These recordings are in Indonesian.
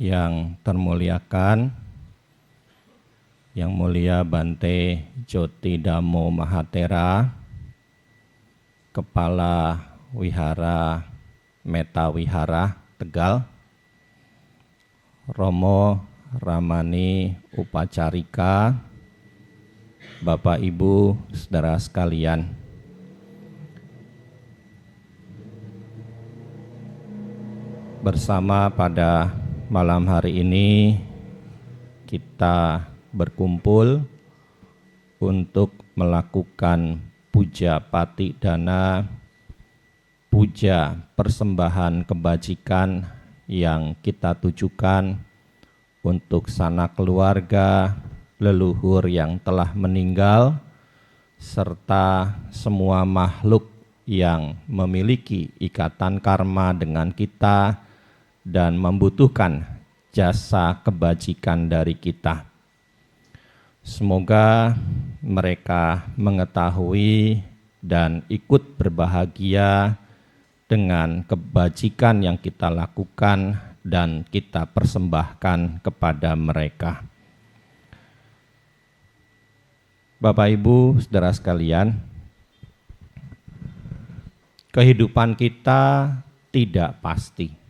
Yang termuliakan, Yang Mulia Bante Joti Dhammo Mahatera, Kepala Wihara Meta Wihara Tegal, Romo Ramani Upacarika, Bapak Ibu, saudara sekalian. Bersama pada malam hari ini kita berkumpul untuk melakukan puja pati dana, puja persembahan kebajikan yang kita tujukan untuk sanak keluarga, leluhur yang telah meninggal, serta semua makhluk yang memiliki ikatan karma dengan kita dan membutuhkan jasa kebajikan dari kita. Semoga mereka mengetahui dan ikut berbahagia dengan kebajikan yang kita lakukan dan kita persembahkan kepada mereka. Bapak Ibu, saudara sekalian, kehidupan kita tidak pasti.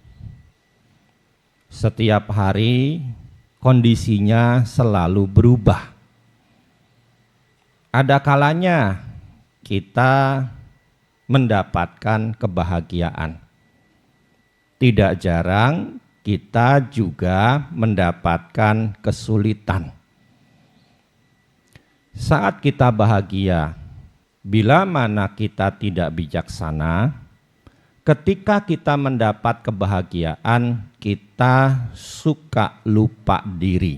Setiap hari kondisinya selalu berubah. Ada kalanya kita mendapatkan kebahagiaan. Tidak jarang kita juga mendapatkan kesulitan. Saat kita bahagia, bila mana kita tidak bijaksana, ketika kita mendapat kebahagiaan, kita suka lupa diri.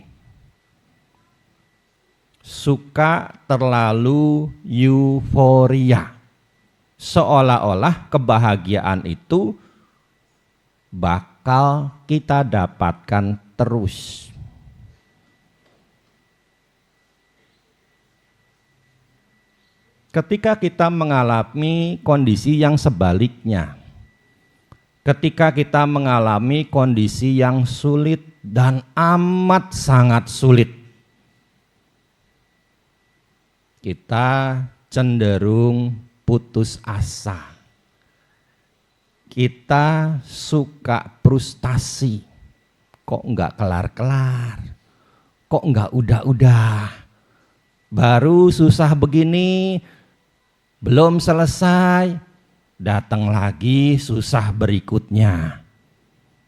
Suka terlalu euforia. Seolah-olah kebahagiaan itu bakal kita dapatkan terus. Ketika kita mengalami kondisi yang sebaliknya, ketika kita mengalami kondisi yang sulit dan amat sangat sulit, kita cenderung putus asa. Kita suka frustasi. Kok enggak kelar-kelar? Kok enggak udah-udah? Baru susah begini, belum selesai, datang lagi susah berikutnya.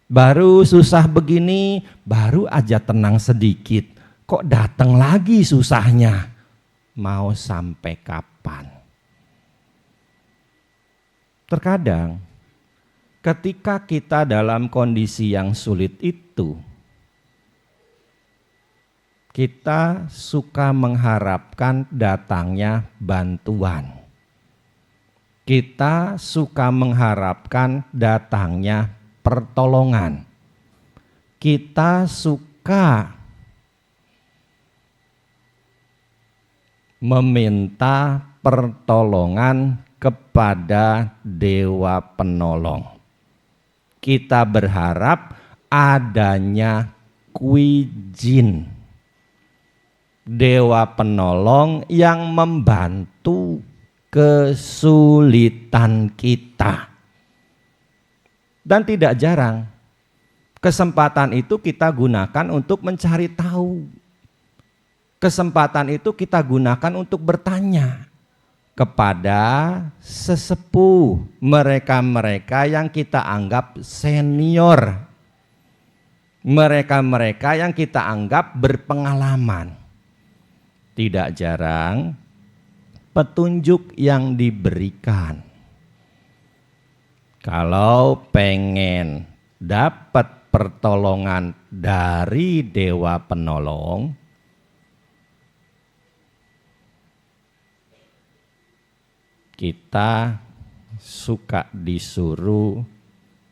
Baru susah begini, baru aja tenang sedikit, kok datang lagi susahnya. Mau sampai kapan? Terkadang ketika kita dalam kondisi yang sulit itu, kita suka mengharapkan datangnya bantuan. Kita suka mengharapkan datangnya pertolongan. Kita suka meminta pertolongan kepada Dewa Penolong. Kita berharap adanya Kwijin, Dewa Penolong yang membantu kesulitan kita. Dan tidak jarang kesempatan itu kita gunakan untuk mencari tahu. Kesempatan itu kita gunakan untuk bertanya kepada sesepuh, mereka-mereka yang kita anggap senior, mereka-mereka yang kita anggap berpengalaman. Tidak jarang petunjuk yang diberikan. Kalau pengen dapat pertolongan dari Dewa Penolong, kita suka disuruh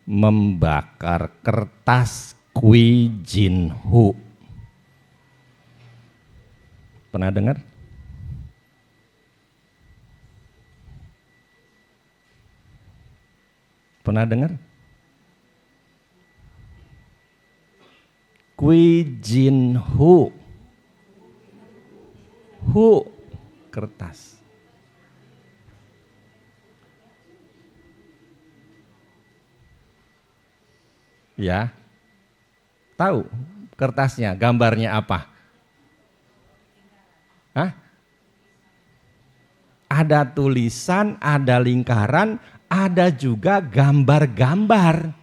membakar kertas Kwijin Hu. Pernah dengar? Pernah dengar? Kui Jin Hu. Hu, kertas. Ya, tahu kertasnya, gambarnya apa? Hah? Ada tulisan, ada lingkaran, ada juga gambar-gambar.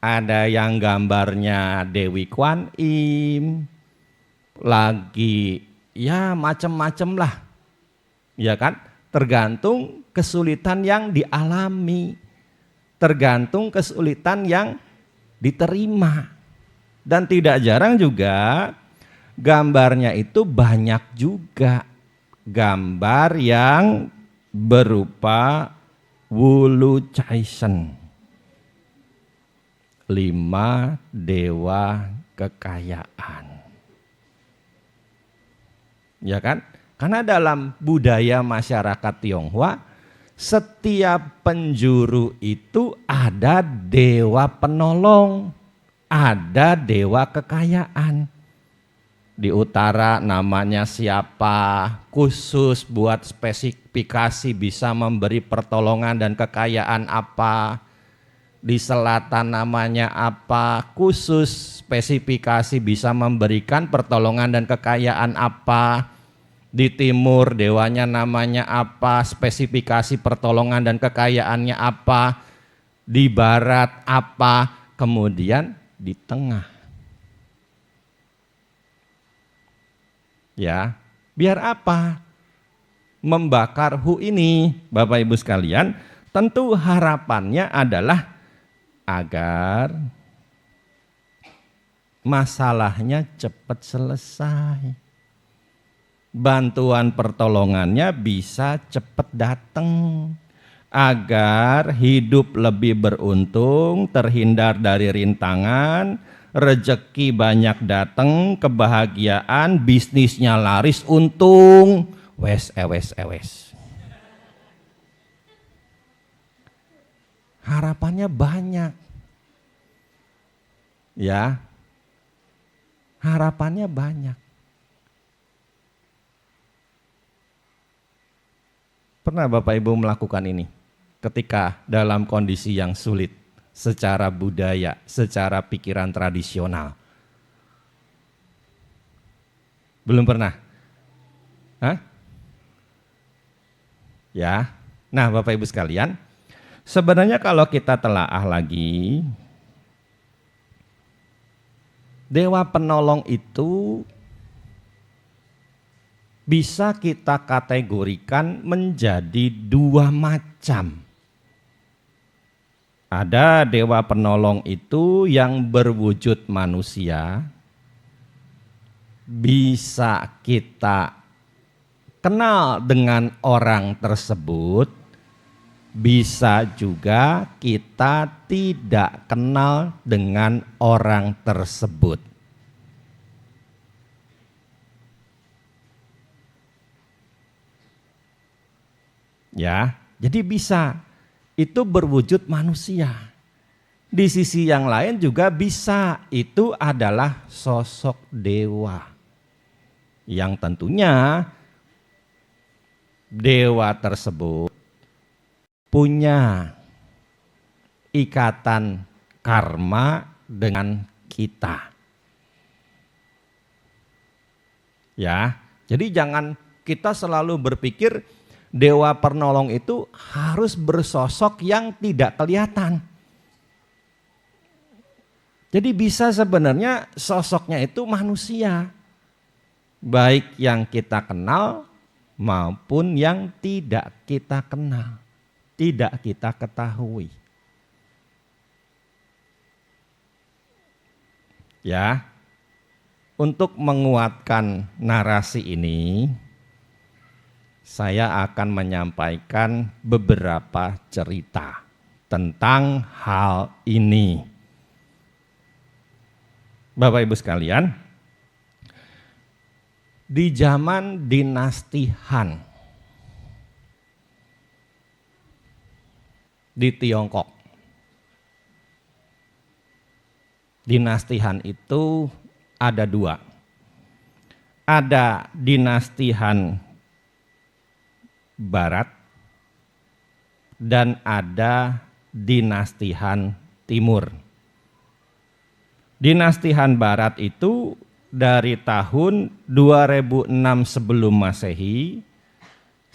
Ada yang gambarnya Dewi Kwan Im, lagi ya macam-macam lah, ya kan? Tergantung kesulitan yang dialami, tergantung kesulitan yang diterima. Dan tidak jarang juga gambarnya itu banyak juga gambar yang berupa Wulu Caisen, 5 dewa kekayaan. Ya kan? Karena dalam budaya masyarakat Tionghoa, setiap penjuru itu ada dewa penolong, ada dewa kekayaan. Di utara namanya siapa, khusus buat spesifikasi bisa memberi pertolongan dan kekayaan apa. Di selatan namanya apa, khusus spesifikasi bisa memberikan pertolongan dan kekayaan apa. Di timur dewanya namanya apa, spesifikasi pertolongan dan kekayaannya apa. Di barat apa, kemudian di tengah. Ya, biar apa? Membakar Hu ini, Bapak Ibu sekalian, tentu harapannya adalah agar masalahnya cepat selesai. Bantuan pertolongannya bisa cepat datang. Agar hidup lebih beruntung, terhindar dari rintangan, rezeki banyak datang, kebahagiaan, bisnisnya laris, untung, wes. Harapannya banyak. Ya. Harapannya banyak. Pernah Bapak Ibu melakukan ini ketika dalam kondisi yang sulit secara budaya, secara pikiran tradisional? Belum pernah? Hah? Ya. Nah, Bapak Ibu sekalian, sebenarnya kalau kita telaah lagi, dewa penolong itu bisa kita kategorikan menjadi 2 macam. Ada dewa penolong itu yang berwujud manusia, bisa kita kenal dengan orang tersebut, bisa juga kita tidak kenal dengan orang tersebut. Ya, jadi bisa itu berwujud manusia. Di sisi yang lain juga bisa itu adalah sosok dewa. Yang tentunya dewa tersebut punya ikatan karma dengan kita. Ya, jadi jangan kita selalu berpikir dewa penolong itu harus bersosok yang tidak kelihatan. Jadi bisa sebenarnya sosoknya itu manusia, baik yang kita kenal maupun yang tidak kita kenal, tidak kita ketahui. Ya, untuk menguatkan narasi ini, saya akan menyampaikan beberapa cerita tentang hal ini. Bapak Ibu sekalian, di zaman dinasti Han di Tiongkok, dinasti Han itu ada dua. Ada dinasti Han Barat dan ada dinasti Han Timur. Dinasti Han Barat itu dari tahun 2006 sebelum Masehi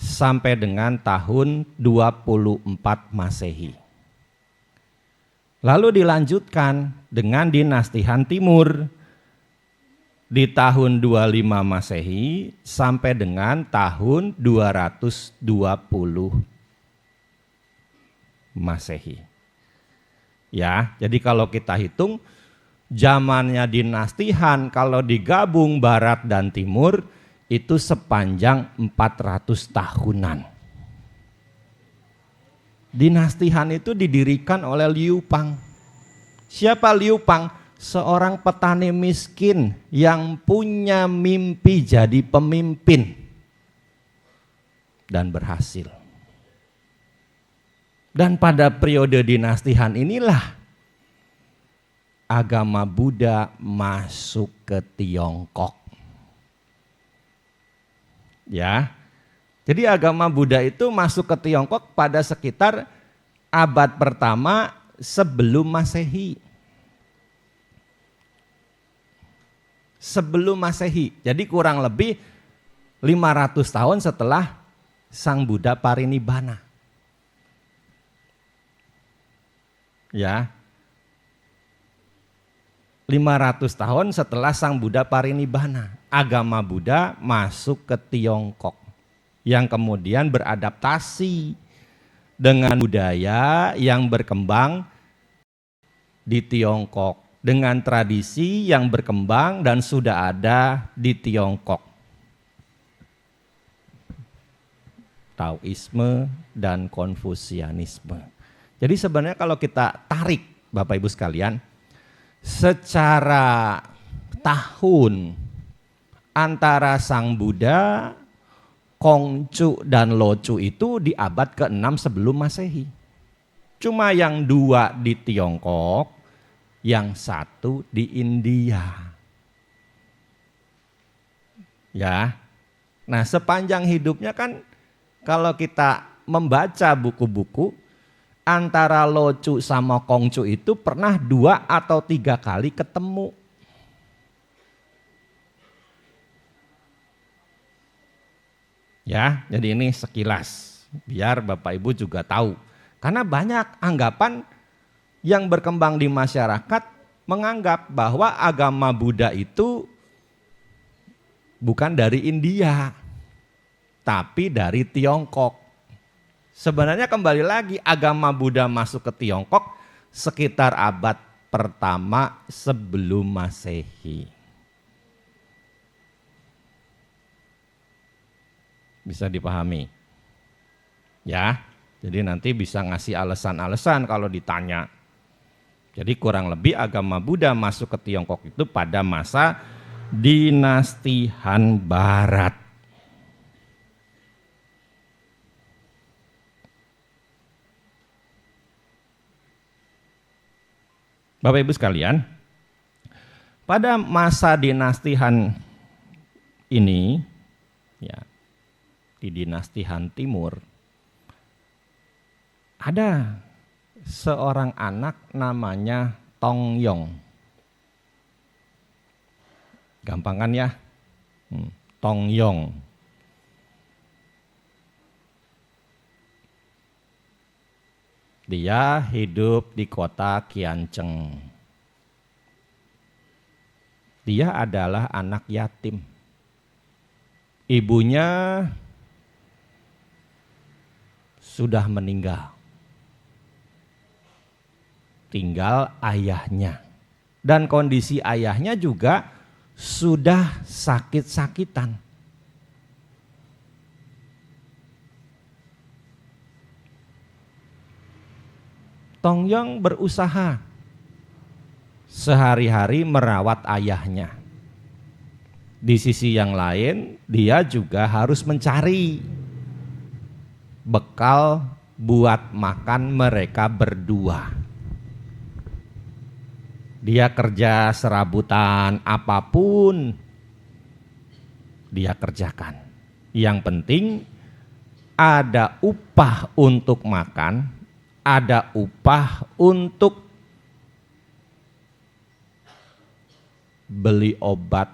sampai dengan tahun 24 Masehi. Lalu dilanjutkan dengan dinasti Han Timur di tahun 25 Masehi sampai dengan tahun 220 Masehi. Ya, jadi kalau kita hitung zamannya dinasti Han kalau digabung Barat dan Timur itu sepanjang 400 tahunan. Dinasti Han itu didirikan oleh Liu Pang. Siapa Liu Pang? Seorang petani miskin yang punya mimpi jadi pemimpin dan berhasil. Dan pada periode dinasti Han inilah agama Buddha masuk ke Tiongkok. Ya. Jadi agama Buddha itu masuk ke Tiongkok pada sekitar abad pertama sebelum Masehi. Sebelum Masehi. Jadi kurang lebih 500 tahun setelah Sang Buddha parinibbana. Ya. 500 tahun setelah Sang Buddha parinibbana, agama Buddha masuk ke Tiongkok yang kemudian beradaptasi dengan budaya yang berkembang di Tiongkok, dengan tradisi yang berkembang dan sudah ada di Tiongkok. Taoisme dan Konfusianisme. Jadi sebenarnya kalau kita tarik Bapak Ibu sekalian, secara tahun antara Sang Buddha, Kongcu dan Locu itu di abad ke-6 sebelum Masehi. Cuma yang dua di Tiongkok, yang satu di India. Ya. Nah, sepanjang hidupnya kan kalau kita membaca buku-buku, antara Locu sama Kongcu itu pernah 2 atau 3 kali ketemu. Ya, jadi ini sekilas biar Bapak Ibu juga tahu. Karena banyak anggapan yang berkembang di masyarakat menganggap bahwa agama Buddha itu bukan dari India, tapi dari Tiongkok. Sebenarnya kembali lagi agama Buddha masuk ke Tiongkok sekitar abad pertama sebelum Masehi. Bisa dipahami? Ya, jadi nanti bisa ngasih alasan-alasan kalau ditanya. Jadi kurang lebih agama Buddha masuk ke Tiongkok itu pada masa dinasti Han Barat. Bapak Ibu sekalian, pada masa dinasti Han ini, ya, di dinasti Han Timur, ada seorang anak namanya Tong Yong. Gampang kan ya? Tong Yong. Dia hidup di kota Kiancheng. Dia adalah anak yatim. Ibunya sudah meninggal. Tinggal ayahnya. Dan kondisi ayahnya juga sudah sakit-sakitan. Tong Yong berusaha sehari-hari merawat ayahnya. Di sisi yang lain, dia juga harus mencari bekal buat makan mereka berdua. Dia kerja serabutan apapun dia kerjakan. Yang penting ada upah untuk makan, ada upah untuk beli obat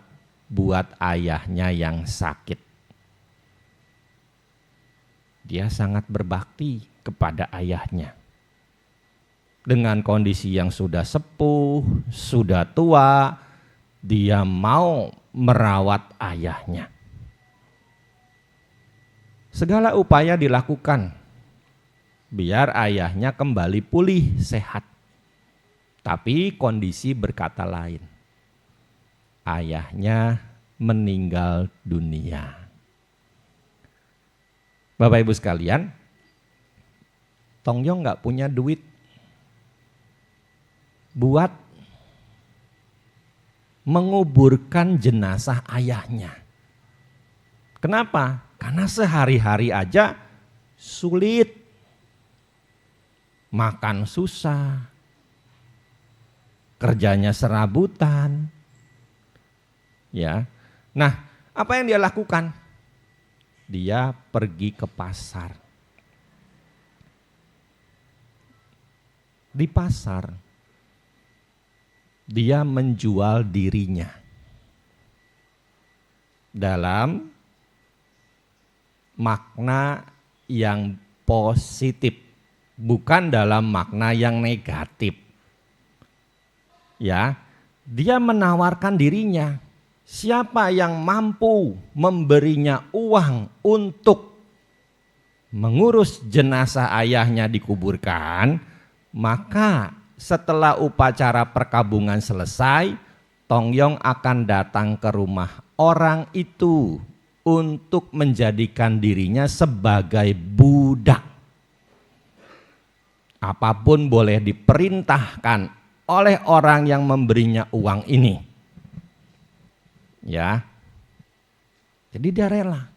buat ayahnya yang sakit. Dia sangat berbakti kepada ayahnya. Dengan kondisi yang sudah sepuh, sudah tua, dia mau merawat ayahnya. Segala upaya dilakukan biar ayahnya kembali pulih sehat. Tapi kondisi berkata lain. Ayahnya meninggal dunia. Bapak Ibu sekalian, Tong Yong nggak punya duit buat menguburkan jenazah ayahnya. Kenapa? Karena sehari-hari aja sulit, makan susah, kerjanya serabutan. Ya. Nah, apa yang dia lakukan? Dia pergi ke pasar. Di pasar dia menjual dirinya dalam makna yang positif, bukan dalam makna yang negatif. Ya, dia menawarkan dirinya. Siapa yang mampu memberinya uang untuk mengurus jenazah ayahnya dikuburkan, maka setelah upacara perkabungan selesai, Tong Yong akan datang ke rumah orang itu untuk menjadikan dirinya sebagai budak. Apapun boleh diperintahkan oleh orang yang memberinya uang ini. Ya. Jadi dia rela.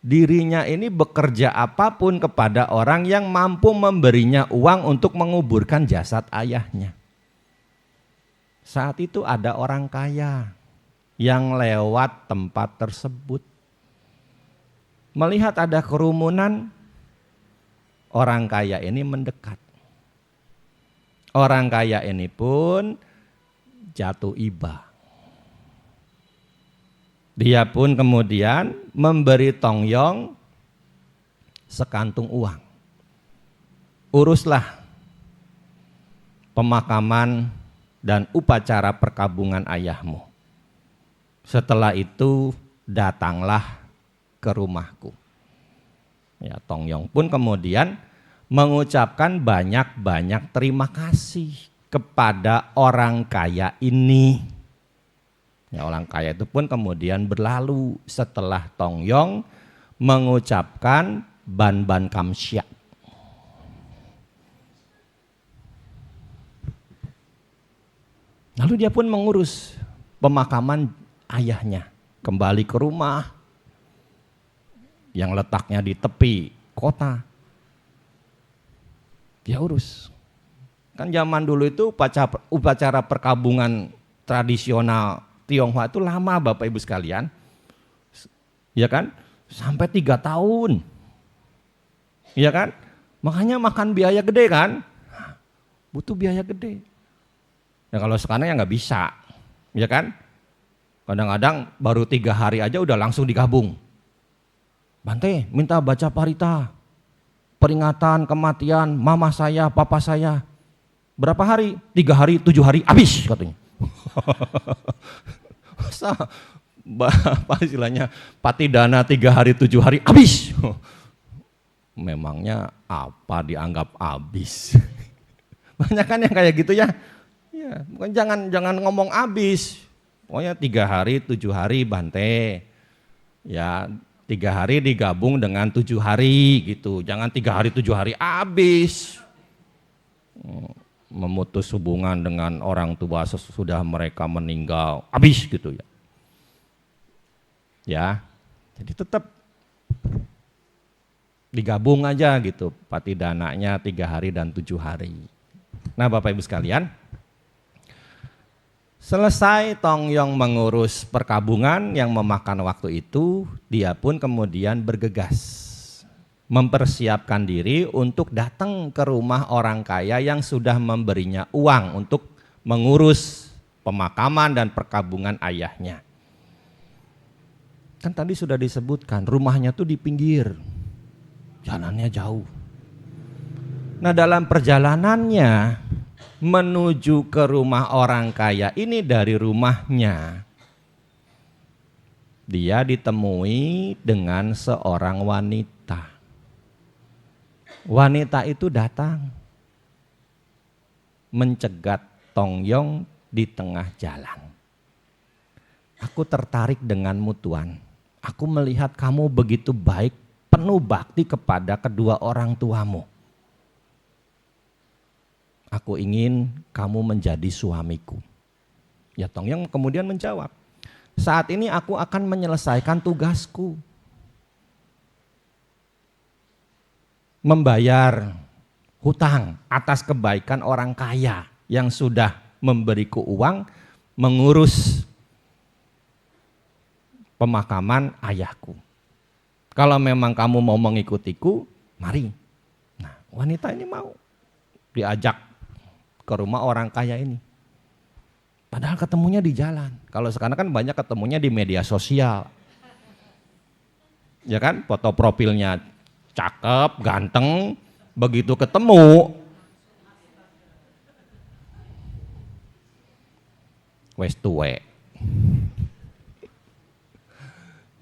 Dirinya ini bekerja apapun kepada orang yang mampu memberinya uang untuk menguburkan jasad ayahnya. Saat itu ada orang kaya yang lewat tempat tersebut. Melihat ada kerumunan, orang kaya ini mendekat. Orang kaya ini pun jatuh iba. Dia pun kemudian memberi Tong Yong sekantung uang. Uruslah pemakaman dan upacara perkabungan ayahmu. Setelah itu datanglah ke rumahku. Ya, Tong Yong pun kemudian mengucapkan banyak-banyak terima kasih kepada orang kaya ini. Ya, orang kaya itu pun kemudian berlalu setelah Tong Yong mengucapkan Ban Ban Kam Sya. Lalu dia pun mengurus pemakaman ayahnya, kembali ke rumah yang letaknya di tepi kota. Dia urus. Kan zaman dulu itu upacara perkabungan tradisional Tionghoa itu lama Bapak Ibu sekalian. Ya kan? Sampai 3 tahun. Ya kan? Makanya makan biaya gede kan? Butuh biaya gede. Ya kalau sekarang ya nggak bisa. Ya kan? Kadang-kadang baru 3 hari aja udah langsung digabung. Bante, minta baca parita. Peringatan kematian mama saya, papa saya. Berapa hari? 3 hari, 7 hari, habis katanya. Masa apa istilahnya patidana 3 hari 7 hari habis. Memangnya apa dianggap habis? Banyak kan yang kayak gitu ya. Ya, bukan jangan ngomong habis. Pokoknya 3 hari 7 hari Bante. Ya 3 hari digabung dengan 7 hari gitu. Jangan 3 hari 7 hari habis. Memutus hubungan dengan orang tua sesudah mereka meninggal, habis gitu ya. Ya, jadi tetap digabung aja gitu, patidananya 3 hari dan 7 hari. Nah Bapak Ibu sekalian, Selesai Tong Yong mengurus perkabungan yang memakan waktu itu, dia pun kemudian bergegas mempersiapkan diri untuk datang ke rumah orang kaya yang sudah memberinya uang untuk mengurus pemakaman dan perkabungan ayahnya. Kan tadi sudah disebutkan rumahnya tuh di pinggir, jalannya jauh. Nah, dalam perjalanannya menuju ke rumah orang kaya ini, dari rumahnya dia ditemui dengan seorang wanita. Wanita itu datang mencegat Tong Yong di tengah jalan. Aku tertarik denganmu, Tuan. Aku melihat kamu begitu baik, penuh bakti kepada kedua orang tuamu. Aku ingin kamu menjadi suamiku. Ya, Tong Yong kemudian menjawab, saat ini aku akan menyelesaikan tugasku. Membayar hutang atas kebaikan orang kaya yang sudah memberiku uang mengurus pemakaman ayahku. Kalau memang kamu mau mengikutiku, mari. Nah, wanita ini mau diajak ke rumah orang kaya ini. Padahal ketemunya di jalan. Kalau sekarang kan banyak ketemunya di media sosial. Ya kan, foto profilnya cakep, ganteng, begitu ketemu wes tuwe.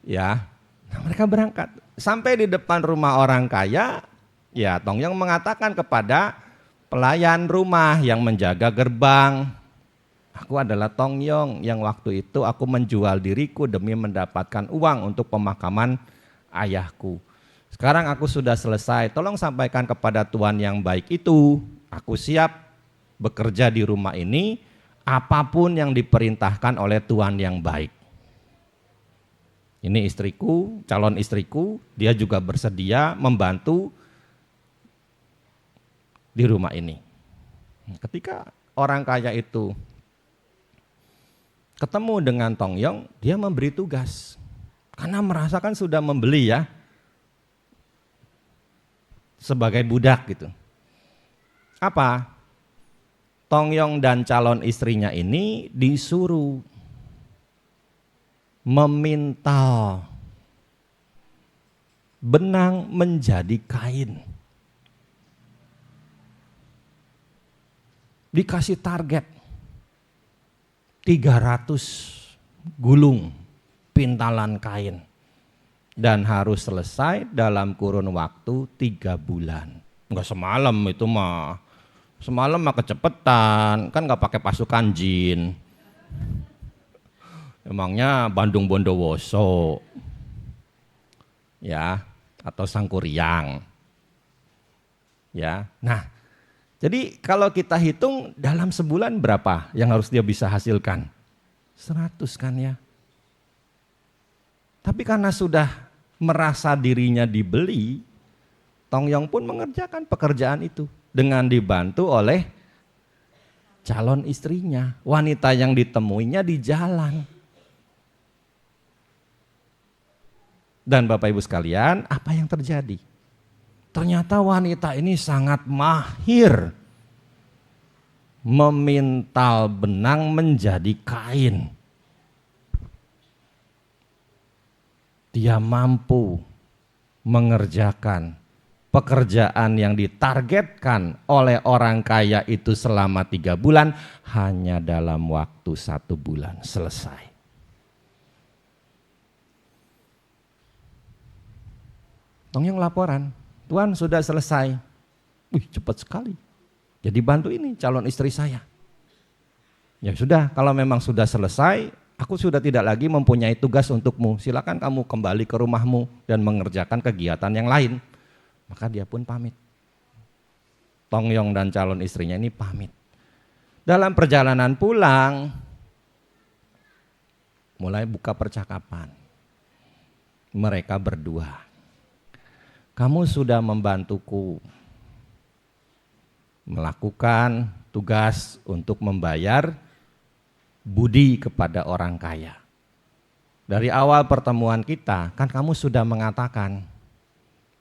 Ya, nah mereka berangkat. Sampai di depan rumah orang kaya, ya Tong Yong mengatakan kepada pelayan rumah yang menjaga gerbang, aku adalah Tong Yong yang waktu itu aku menjual diriku demi mendapatkan uang untuk pemakaman ayahku. Sekarang aku sudah selesai, tolong sampaikan kepada Tuan yang baik itu, aku siap bekerja di rumah ini, apapun yang diperintahkan oleh Tuan yang baik. Ini istriku, calon istriku, dia juga bersedia membantu di rumah ini. Ketika orang kaya itu ketemu dengan Tong Yong, dia memberi tugas. Karena merasakan sudah membeli ya, sebagai budak gitu. Apa? Tong Yong dan calon istrinya ini disuruh memintal benang menjadi kain. Dikasih target 300 gulung pintalan kain. Dan harus selesai dalam kurun waktu 3 bulan. Enggak semalam itu mah. Semalam mah kecepetan, kan enggak pakai pasukan jin. Emangnya Bandung Bondowoso. Ya, atau Sangkuriang. Ya. Nah, jadi kalau kita hitung dalam sebulan berapa yang harus dia bisa hasilkan? 100 kan ya. Tapi karena sudah merasa dirinya dibeli, Tong Yong pun mengerjakan pekerjaan itu dengan dibantu oleh calon istrinya, wanita yang ditemuinya di jalan. Dan Bapak Ibu sekalian, apa yang terjadi? Ternyata wanita ini sangat mahir memintal benang menjadi kain. Dia mampu mengerjakan pekerjaan yang ditargetkan oleh orang kaya itu selama 3 bulan hanya dalam waktu 1 bulan selesai. Tong Yong laporan, Tuan sudah selesai. Wih, cepat sekali. Jadi bantu ini calon istri saya. Ya sudah, kalau memang sudah selesai, aku sudah tidak lagi mempunyai tugas untukmu. Silakan kamu kembali ke rumahmu dan mengerjakan kegiatan yang lain. Maka dia pun pamit. Tong Yong dan calon istrinya ini pamit. Dalam perjalanan pulang, mulai buka percakapan. Mereka berdua. Kamu sudah membantuku melakukan tugas untuk membayar budi kepada orang kaya. Dari awal pertemuan kita, kan kamu sudah mengatakan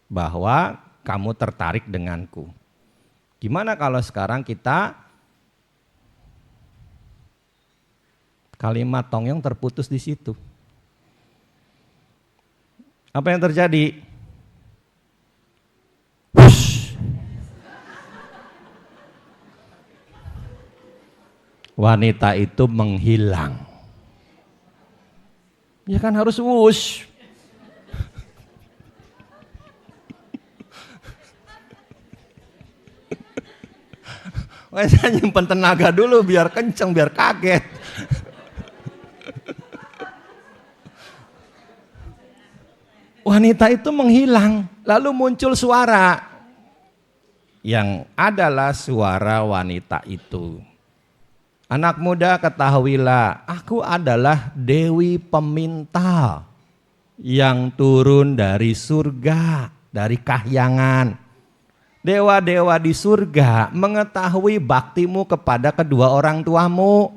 bahwa kamu tertarik denganku. Gimana kalau sekarang kita kalimat Tongyong terputus di situ? Apa yang terjadi? Wush. Wanita itu menghilang. Ya kan harus wush. Saya nyimpen tenaga dulu biar kenceng, biar kaget. Wanita itu menghilang, lalu muncul suara yang adalah suara wanita itu. Anak muda, ketahuilah, aku adalah Dewi Pemintal yang turun dari surga, dari kahyangan. Dewa-dewa di surga mengetahui baktimu kepada kedua orang tuamu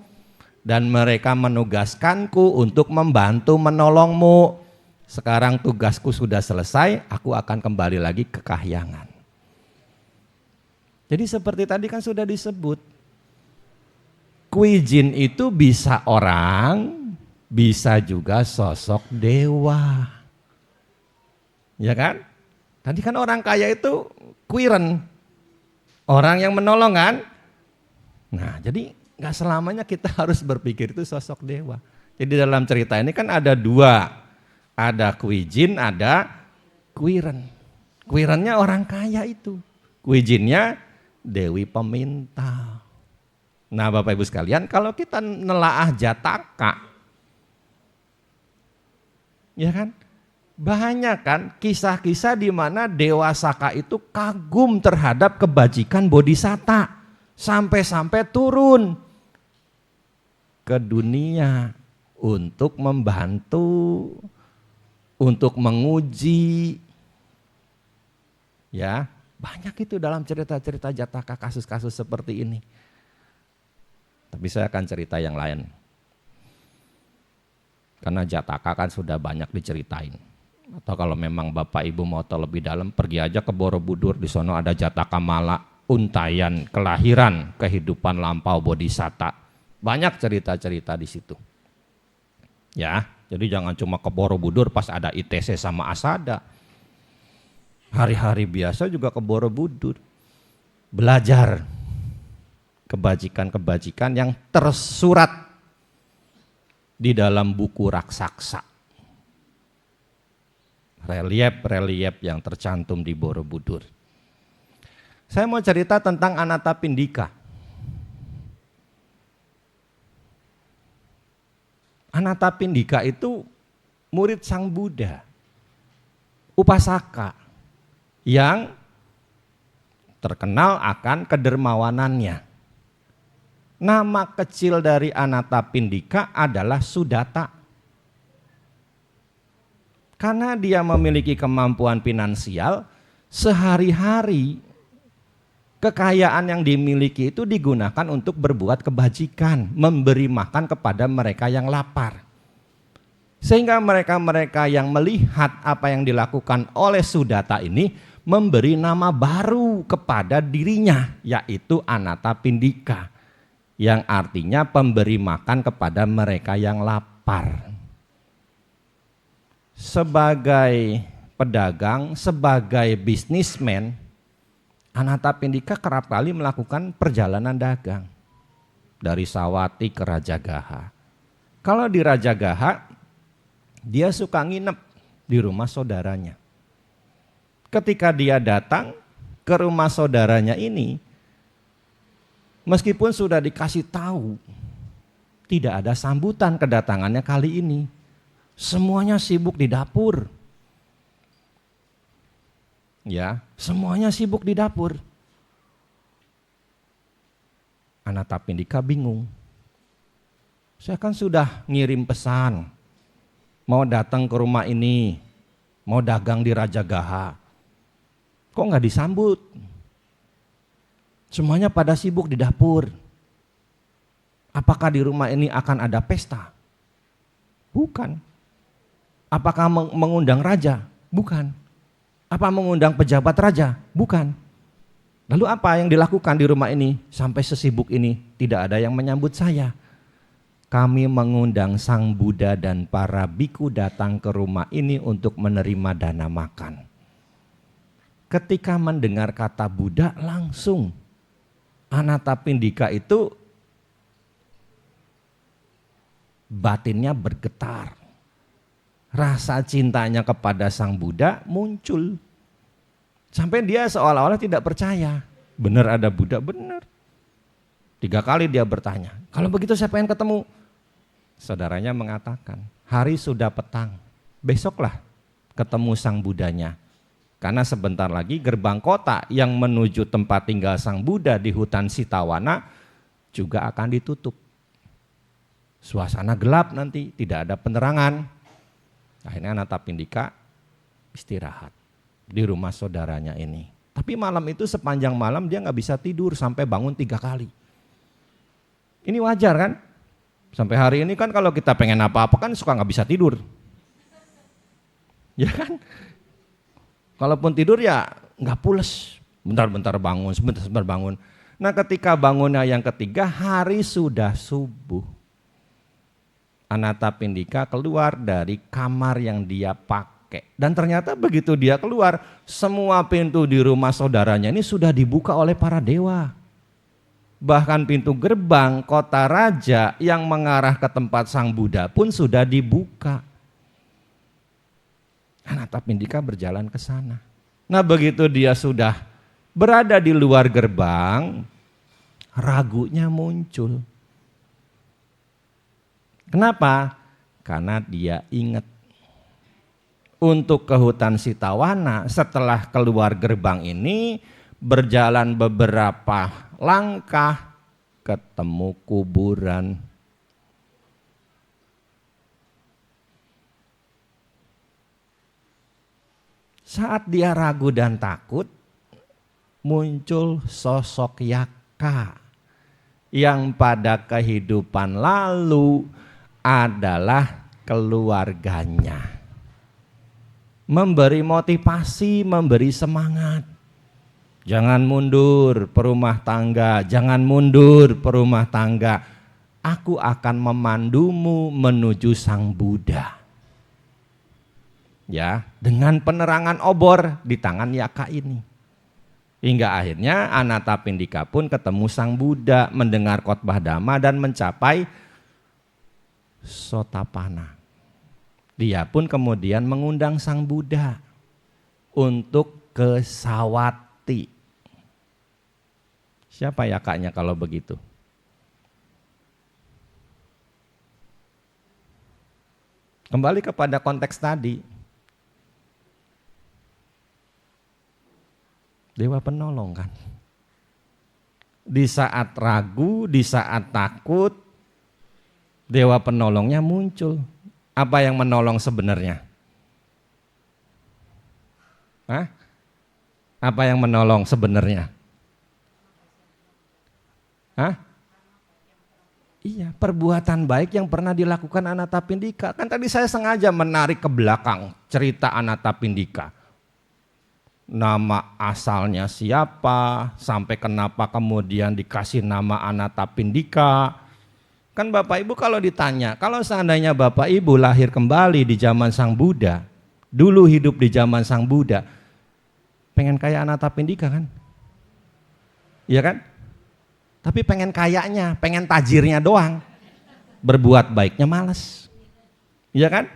dan mereka menugaskanku untuk membantu menolongmu. Sekarang tugasku sudah selesai, aku akan kembali lagi ke kahyangan. Jadi seperti tadi kan sudah disebut, Kui Jin itu bisa orang, bisa juga sosok dewa. Ya kan? Tadi kan orang kaya itu kuiren, orang yang menolong kan. Nah jadi gak selamanya kita harus berpikir itu sosok dewa. Jadi dalam cerita ini kan ada dua, ada Kui Jin, ada kuiren. Kuirennya orang kaya itu, Kui Jinnya Dewi Pemintal. Nah Bapak Ibu sekalian, kalau kita nelaah Jataka, ya kan, banyak kan kisah-kisah di mana Dewa Saka itu kagum terhadap kebajikan Bodhisatta sampai-sampai turun ke dunia untuk membantu, untuk menguji. Ya, banyak itu dalam cerita-cerita Jataka kasus-kasus seperti ini. Tapi saya akan cerita yang lain. Karena Jataka kan sudah banyak diceritain. Atau kalau memang Bapak Ibu mau tahu lebih dalam, pergi aja ke Borobudur, di sana ada Jataka Mala, untayan kelahiran kehidupan lampau Bodhisatta. Banyak cerita-cerita di situ. Ya, jadi jangan cuma ke Borobudur pas ada ITC sama Asada. Hari-hari biasa juga ke Borobudur. Belajar kebajikan-kebajikan yang tersurat di dalam buku raksasa. Relief-relief yang tercantum di Borobudur. Saya mau cerita tentang Anathapindika. Anathapindika itu murid Sang Buddha, upasaka yang terkenal akan kedermawanannya. Nama kecil dari Anathapindika adalah Sudatta. Karena dia memiliki kemampuan finansial, sehari-hari kekayaan yang dimiliki itu digunakan untuk berbuat kebajikan, memberi makan kepada mereka yang lapar. Sehingga mereka-mereka yang melihat apa yang dilakukan oleh Sudatta ini memberi nama baru kepada dirinya, yaitu Anathapindika, yang artinya pemberi makan kepada mereka yang lapar. Sebagai pedagang, sebagai bisnismen, Anathapindika kerap kali melakukan perjalanan dagang dari Sawati ke Rajagaha. Kalau di Rajagaha, dia suka nginep di rumah saudaranya. Ketika dia datang ke rumah saudaranya ini, meskipun sudah dikasih tahu, tidak ada sambutan kedatangannya kali ini. Semuanya sibuk di dapur. Ya, semuanya sibuk di dapur. Anathapindika bingung. Saya kan sudah ngirim pesan, mau datang ke rumah ini, mau dagang di Rajagaha. Kok nggak disambut? Semuanya pada sibuk di dapur. Apakah di rumah ini akan ada pesta? Bukan. Apakah mengundang raja? Bukan. Apa mengundang pejabat raja? Bukan. Lalu apa yang dilakukan di rumah ini sampai sesibuk ini? Tidak ada yang menyambut saya. Kami mengundang Sang Buddha dan para biku datang ke rumah ini untuk menerima dana makan. Ketika mendengar kata Buddha, langsung Anathapindika itu batinnya bergetar. Rasa cintanya kepada Sang Buddha muncul. Sampai dia seolah-olah tidak percaya. Benar ada Buddha? Benar. 3 kali dia bertanya. Kalau begitu saya pengen ketemu. Saudaranya mengatakan, hari sudah petang. Besoklah ketemu Sang Buddhanya. Karena sebentar lagi gerbang kota yang menuju tempat tinggal Sang Buddha di hutan Sitawana juga akan ditutup. Suasana gelap nanti, tidak ada penerangan. Akhirnya Anathapindika istirahat di rumah saudaranya ini. Tapi malam itu sepanjang malam dia nggak bisa tidur sampai bangun 3 kali. Ini wajar kan? Sampai hari ini kan kalau kita pengen apa-apa kan suka nggak bisa tidur. Ya kan? Kalaupun tidur ya nggak pules. Bentar-bentar bangun, sebentar-sebentar bangun. Nah ketika bangunnya yang ketiga, hari sudah subuh. Anathapindika keluar dari kamar yang dia pakai. Dan ternyata begitu dia keluar, semua pintu di rumah saudaranya ini sudah dibuka oleh para dewa. Bahkan pintu gerbang kota raja yang mengarah ke tempat Sang Buddha pun sudah dibuka. Anathapindika berjalan ke sana. Nah begitu dia sudah berada di luar gerbang, ragunya muncul. Kenapa? Karena dia ingat untuk ke hutan Sitawana setelah keluar gerbang ini berjalan beberapa langkah ketemu kuburan. Saat dia ragu dan takut, muncul sosok Yaka yang pada kehidupan lalu adalah keluarganya. Memberi motivasi, memberi semangat. Jangan mundur perumah tangga, jangan mundur perumah tangga. Aku akan memandumu menuju Sang Buddha. Ya, dengan penerangan obor di tangan Yaka ini. Hingga akhirnya Anathapindika pun ketemu Sang Buddha, mendengar khotbah Dhamma dan mencapai Sotapanna. Dia pun kemudian mengundang Sang Buddha untuk ke Sawati. Siapa Yakanya kalau begitu? Kembali kepada konteks tadi. Dewa penolong kan. Di saat ragu, di saat takut, dewa penolongnya muncul. Apa yang menolong sebenarnya? Hah? Apa yang menolong sebenarnya? Hah? Iya, perbuatan baik yang pernah dilakukan Anathapindika. Kan tadi saya sengaja menarik ke belakang cerita Anathapindika. Nama asalnya siapa, sampai kenapa kemudian dikasih nama Anathapindika. Kan Bapak Ibu kalau ditanya, kalau seandainya Bapak Ibu lahir kembali di zaman Sang Buddha, dulu hidup di zaman Sang Buddha, pengen kayak Anathapindika kan? Iya kan? Tapi pengen kayaknya, pengen tajirnya doang. Berbuat baiknya malas. Iya kan?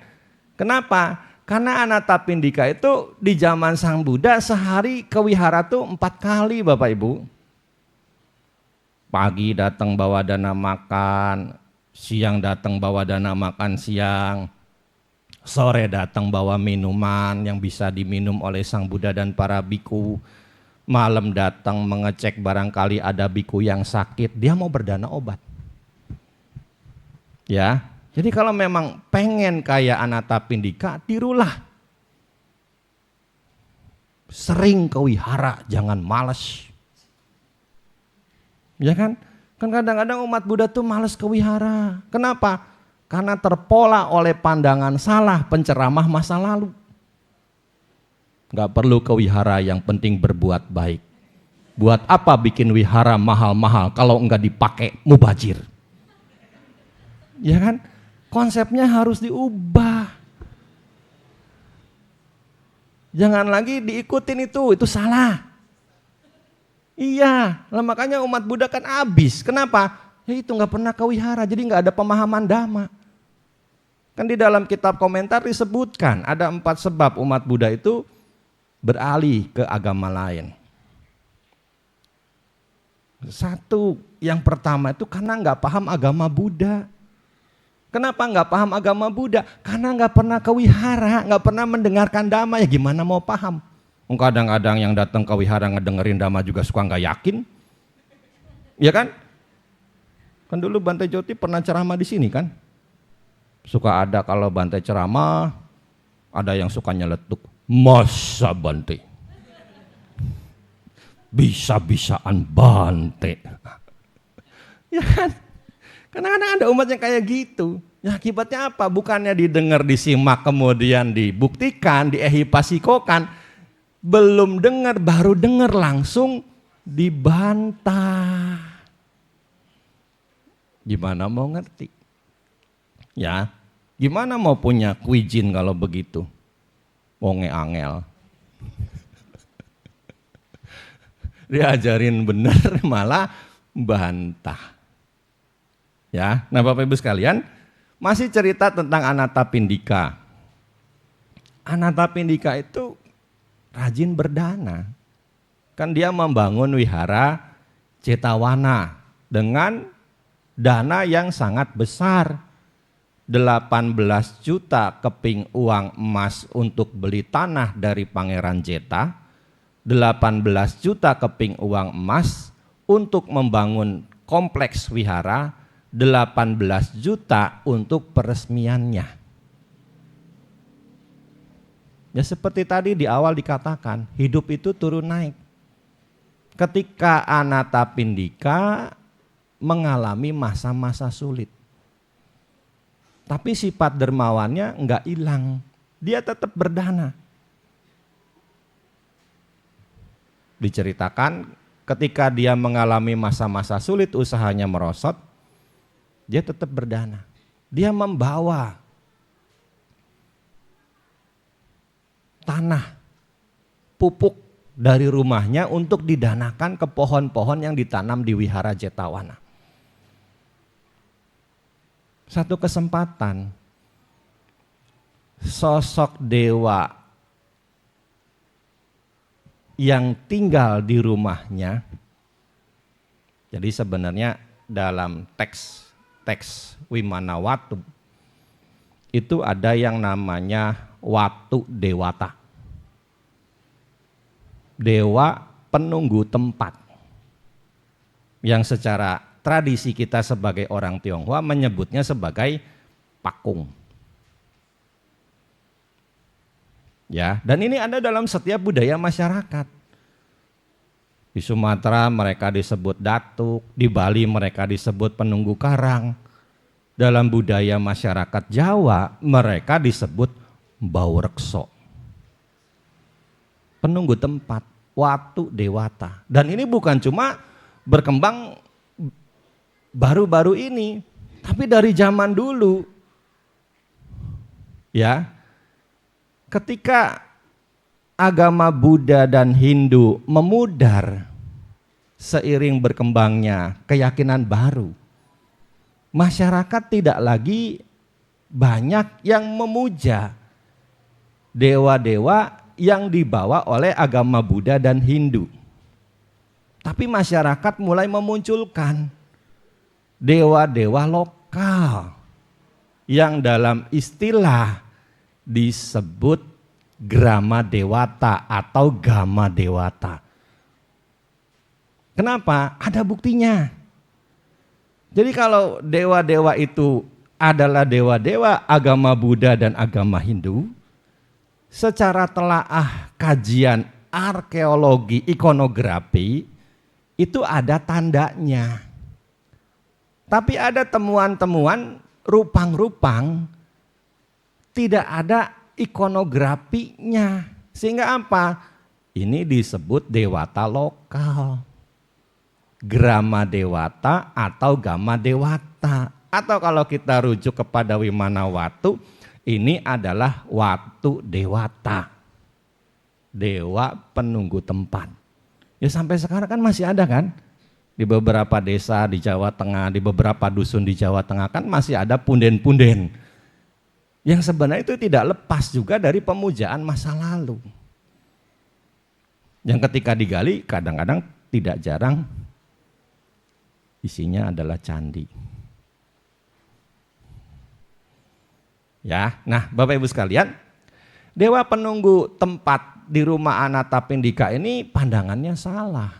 Kenapa? Karena Anathapindika itu di zaman Sang Buddha sehari ke wihara tuh 4 kali Bapak Ibu. Pagi datang bawa dana makan, siang datang bawa dana makan siang, sore datang bawa minuman yang bisa diminum oleh Sang Buddha dan para biku, malam datang mengecek barangkali ada biku yang sakit, dia mau berdana obat. Ya, jadi kalau memang pengen kayak Anathapindika, tirulah. Sering ke wihara, jangan malas. Ya kan? Kan kadang-kadang umat Buddha tuh males ke wihara. Kenapa? Karena terpola oleh pandangan salah penceramah masa lalu. Gak perlu ke wihara, yang penting berbuat baik. Buat apa bikin wihara mahal-mahal kalau enggak dipakai mubazir? Ya kan? Konsepnya harus diubah. Jangan lagi diikutin itu salah. Iya, lah makanya umat Buddha kan habis. Kenapa? Ya itu nggak pernah ke wihara, jadi nggak ada pemahaman dhamma. Kan di dalam kitab komentar disebutkan ada 4 sebab umat Buddha itu beralih ke agama lain. Satu, yang pertama itu karena nggak paham agama Buddha. Kenapa nggak paham agama Buddha? Karena nggak pernah ke wihara, nggak pernah mendengarkan dhamma, ya gimana mau paham? Kadang-kadang yang datang ke wihara ngedengerin dhamma juga suka nggak yakin, ya kan? Kan dulu Bante Joti pernah ceramah di sini kan? Suka ada kalau Bante ceramah, ada yang suka nyeletuk, masa Bante? Bisa-bisaan Bante. Ya kan? Kadang-kadang ada umat yang kayak gitu. Ya akibatnya apa? Bukannya didengar, disimak, kemudian dibuktikan, diehipasikokan. Belum dengar, baru dengar langsung dibantah. Gimana mau ngerti? Ya, gimana mau punya kuijin kalau begitu? Wonge angel. Diajarin bener malah bantah. Ya, nah Bapak Ibu sekalian, masih cerita tentang Anathapindika. Anathapindika itu rajin berdana. Kan dia membangun wihara Cetawana dengan dana yang sangat besar. 18 juta keping uang emas untuk beli tanah dari Pangeran Jeta. 18 juta keping uang emas untuk membangun kompleks wihara. 18 juta untuk peresmiannya. Ya seperti tadi di awal dikatakan, hidup itu turun naik. Ketika Anathapindika mengalami masa-masa sulit. Tapi sifat dermawannya enggak hilang. Dia tetap berdana. Diceritakan ketika dia mengalami masa-masa sulit, usahanya merosot, dia tetap berdana. Dia membawa tanah, pupuk dari rumahnya untuk didanakan ke pohon-pohon yang ditanam di wihara Jetawana. Satu kesempatan, sosok dewa yang tinggal di rumahnya, jadi sebenarnya dalam teks Wimanawatu itu ada yang namanya Watu Dewata, dewa penunggu tempat, yang secara tradisi kita sebagai orang Tionghoa menyebutnya sebagai pakung. Ya, dan ini ada dalam setiap budaya masyarakat. Di Sumatera mereka disebut datuk, di Bali mereka disebut penunggu karang. Dalam budaya masyarakat Jawa mereka disebut baurekso. Penunggu tempat, Watu Dewata. Dan ini bukan cuma berkembang baru-baru ini, tapi dari zaman dulu. Ya. Ketika agama Buddha dan Hindu memudar seiring berkembangnya keyakinan baru, masyarakat tidak lagi banyak yang memuja dewa-dewa yang dibawa oleh agama Buddha dan Hindu. Tapi masyarakat mulai memunculkan dewa-dewa lokal yang dalam istilah disebut Grama Dewata atau Gama Dewata. Kenapa? Ada buktinya. Jadi kalau dewa-dewa itu adalah dewa-dewa agama Buddha dan agama Hindu, secara telaah kajian arkeologi ikonografi itu ada tandanya. Tapi ada temuan-temuan rupang-rupang tidak ada ikonografinya. Sehingga apa? Ini disebut dewata lokal. Grama dewata atau gama dewata. Atau kalau kita rujuk kepada Wimana Watu, ini adalah Watu dewata. Dewa penunggu tempat. Ya sampai sekarang kan masih ada kan? Di beberapa desa di Jawa Tengah, di beberapa dusun di Jawa Tengah kan masih ada punden-punden. Yang sebenarnya itu tidak lepas juga dari pemujaan masa lalu. Yang ketika digali kadang-kadang tidak jarang isinya adalah candi. Ya, nah Bapak Ibu sekalian, dewa penunggu tempat di rumah Anatapindika ini pandangannya salah.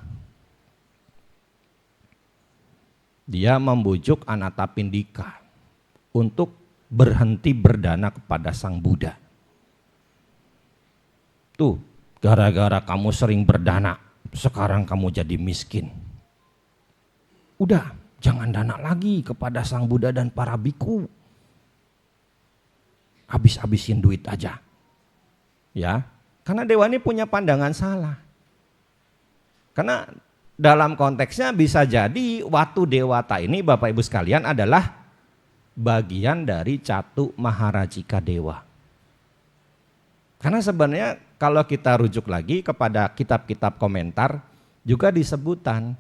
Dia membujuk Anatapindika untuk berhenti berdana kepada Sang Buddha. Tuh, gara-gara kamu sering berdana, sekarang kamu jadi miskin. Udah, jangan dana lagi kepada Sang Buddha dan para biku. Habis-habisin duit aja. Ya, karena dewa ini punya pandangan salah. Karena dalam konteksnya bisa jadi Watu Dewata ini Bapak Ibu sekalian adalah bagian dari Catu Maharajika Dewa. Karena sebenarnya kalau kita rujuk lagi kepada kitab-kitab komentar juga disebutkan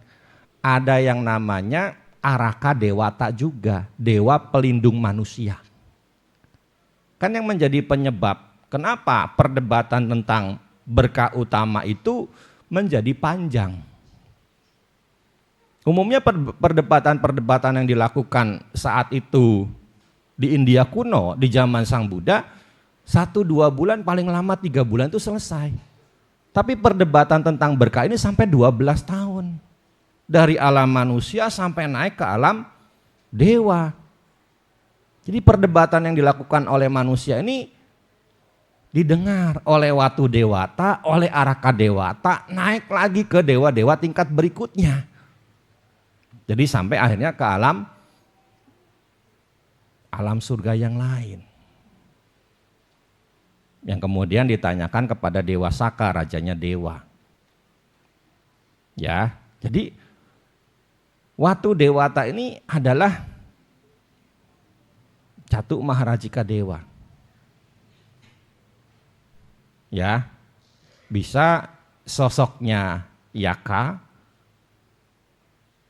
ada yang namanya Araka Dewata juga, dewa pelindung manusia. Kan yang menjadi penyebab kenapa perdebatan tentang berkah utama itu menjadi panjang. Umumnya perdebatan-perdebatan yang dilakukan saat itu di India kuno, di zaman Sang Buddha, 1-2 bulan, paling lama 3 bulan itu selesai. Tapi perdebatan tentang berkah ini sampai 12 tahun. Dari alam manusia sampai naik ke alam dewa. Jadi perdebatan yang dilakukan oleh manusia ini didengar oleh Watu Dewata, oleh Araka Dewata, naik lagi ke dewa-dewa tingkat berikutnya. Jadi sampai akhirnya ke alam surga yang lain. Yang kemudian ditanyakan kepada Dewa Saka, rajanya dewa. Ya, jadi Watu Dewata ini adalah Catu Maharajika Dewa. Ya, bisa sosoknya Yaka,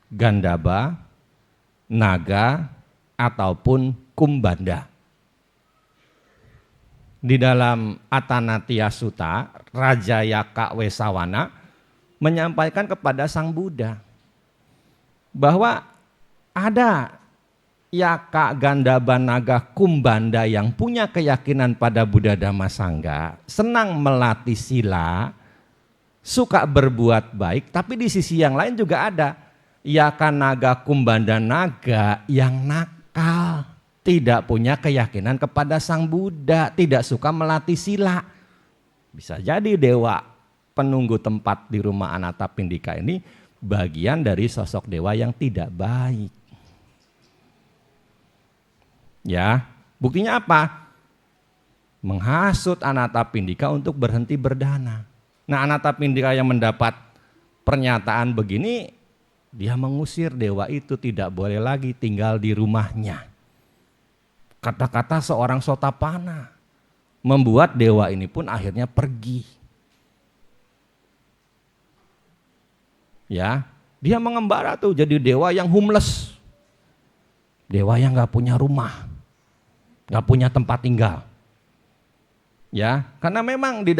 Gandaba, Naga, ataupun Kumbanda. Di dalam Atanatya Sutta, Raja Yaka Wesawana menyampaikan kepada Sang Buddha bahwa ada Yaka, Gandaba, Naga, Kumbanda yang punya keyakinan pada Buddha Dhamma Sangha, senang melatih sila, suka berbuat baik, tapi di sisi yang lain juga ada Yaka, Naga, Kumbanda, Naga yang nakal, tidak punya keyakinan kepada Sang Buddha, tidak suka melatih sila. Bisa jadi dewa penunggu tempat di rumah Anatapindika ini bagian dari sosok dewa yang tidak baik. Ya, buktinya apa? Menghasut Anatapindika untuk berhenti berdana. Nah, Anatapindika yang mendapat pernyataan begini, dia mengusir dewa itu, tidak boleh lagi tinggal di rumahnya. Kata-kata seorang Sotapana membuat dewa ini pun akhirnya pergi. Ya, dia mengembara tuh jadi dewa yang homeless. Dewa yang gak punya rumah, gak punya tempat tinggal. Ya, karena memang di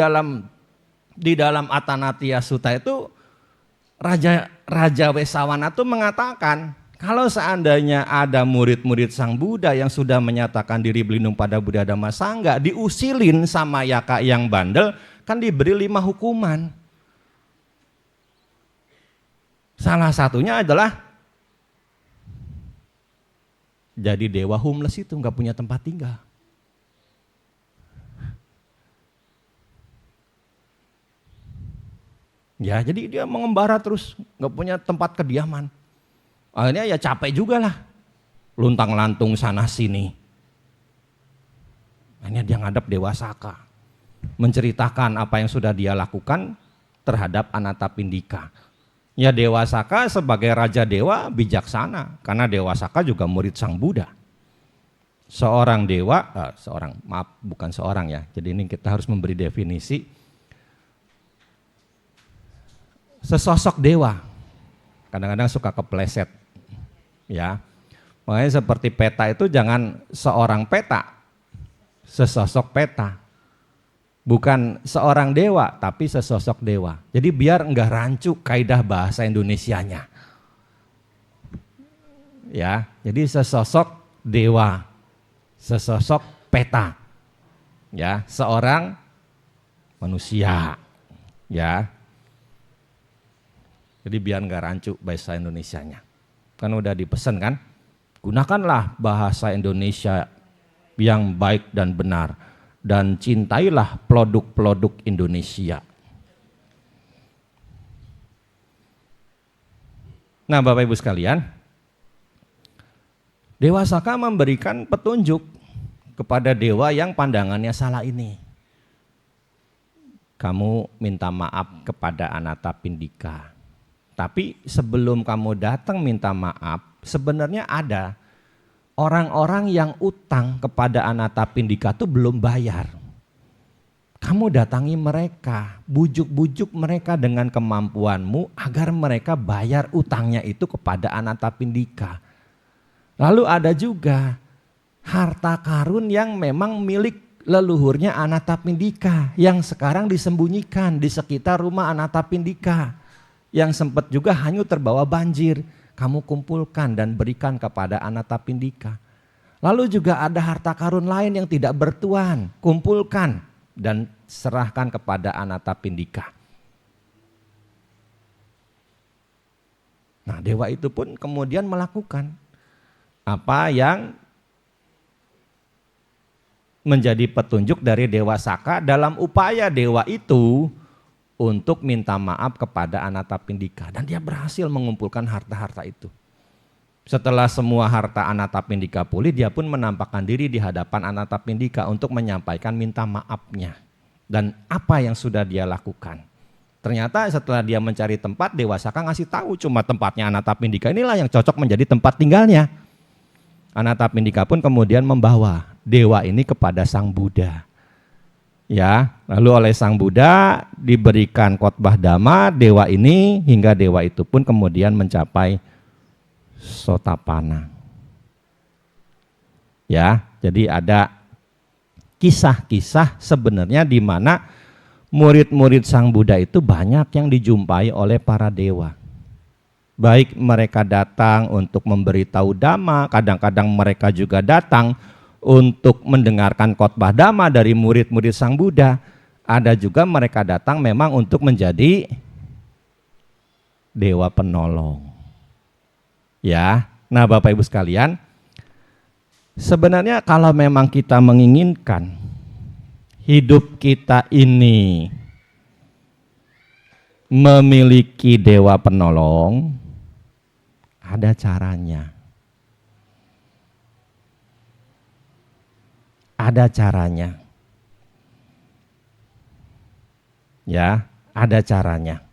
dalam Atanatya Sutta itu Raja Wesawana itu mengatakan kalau seandainya ada murid-murid Sang Buddha yang sudah menyatakan diri berlindung pada Buddha Dhamma Sangha, diusilin sama Yaka yang bandel, kan diberi 5 hukuman. Salah satunya adalah jadi dewa homeless itu, nggak punya tempat tinggal. Ya, jadi dia mengembara terus, nggak punya tempat kediaman. Akhirnya ya capek juga lah. luntang-lantung sana sini. Hanya dia ngadep Dewa Saka, menceritakan apa yang sudah dia lakukan terhadap Anatapindika. Ya, Dewa Saka sebagai raja dewa bijaksana, karena Dewa Saka juga murid Sang Buddha. Seorang dewa, bukan seorang ya, jadi ini kita harus memberi definisi. Sesosok dewa, kadang-kadang suka kepleset, ya. Makanya seperti peta itu jangan seorang peta, sesosok peta. Bukan seorang dewa, tapi sesosok dewa. Jadi biar enggak rancu kaidah bahasa Indonesianya. Ya, jadi sesosok dewa, sesosok peta. Ya, seorang manusia. Ya. Jadi biar enggak rancu bahasa Indonesianya. Kan udah dipesan kan? Gunakanlah bahasa Indonesia yang baik dan benar, dan cintailah produk-produk Indonesia. Nah, Bapak Ibu sekalian, Dewa Saka memberikan petunjuk kepada dewa yang pandangannya salah ini. Kamu minta maaf kepada Anatapindika. Tapi sebelum kamu datang minta maaf, sebenarnya ada orang-orang yang utang kepada Anatapindika itu belum bayar. Kamu datangi mereka, bujuk-bujuk mereka dengan kemampuanmu agar mereka bayar utangnya itu kepada Anatapindika. Lalu ada juga harta karun yang memang milik leluhurnya Anatapindika yang sekarang disembunyikan di sekitar rumah Anatapindika, yang sempat juga hanyut terbawa banjir. Kamu kumpulkan dan berikan kepada Anatapindika. Lalu juga ada harta karun lain yang tidak bertuan, kumpulkan dan serahkan kepada Anatapindika. Nah, dewa itu pun kemudian melakukan apa yang menjadi petunjuk dari Dewa Saka dalam upaya dewa itu untuk minta maaf kepada Anatapindika, dan dia berhasil mengumpulkan harta-harta itu. Setelah semua harta Anatapindika pulih, dia pun menampakkan diri di hadapan Anatapindika untuk menyampaikan minta maafnya dan apa yang sudah dia lakukan. Ternyata setelah dia mencari tempat, Dewa Saka ngasih tahu cuma tempatnya Anatapindika inilah yang cocok menjadi tempat tinggalnya. Anatapindika pun kemudian membawa dewa ini kepada Sang Buddha. Ya, lalu oleh Sang Buddha diberikan khotbah dhamma dewa ini hingga dewa itu pun kemudian mencapai Sotapanna. Ya, jadi ada kisah-kisah sebenarnya di mana murid-murid Sang Buddha itu banyak yang dijumpai oleh para dewa. Baik mereka datang untuk memberitahu dhamma, kadang-kadang mereka juga datang untuk mendengarkan khotbah dhamma dari murid-murid Sang Buddha. Ada juga mereka datang memang untuk menjadi dewa penolong. Ya, nah Bapak Ibu sekalian, sebenarnya kalau memang kita menginginkan hidup kita ini memiliki dewa penolong, ada caranya. Ada caranya. Ya, ada caranya.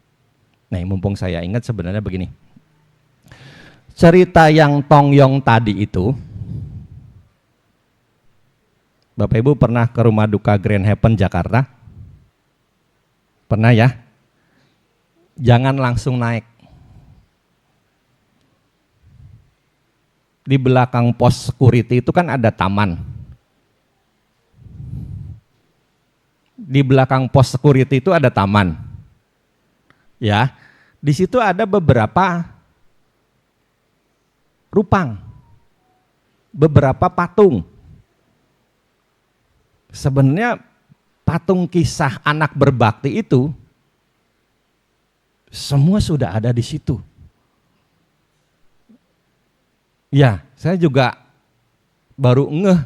Nah, mumpung saya ingat sebenarnya begini. Cerita yang Tongyong tadi itu, Bapak Ibu pernah ke Rumah Duka Grand Haven Jakarta? Pernah ya? Jangan langsung naik. Di belakang pos security itu kan ada taman. Di belakang pos security itu ada taman. Ya, di situ ada beberapa rupang, beberapa patung. Sebenarnya patung kisah anak berbakti itu semua sudah ada di situ. Ya, saya juga baru ngeh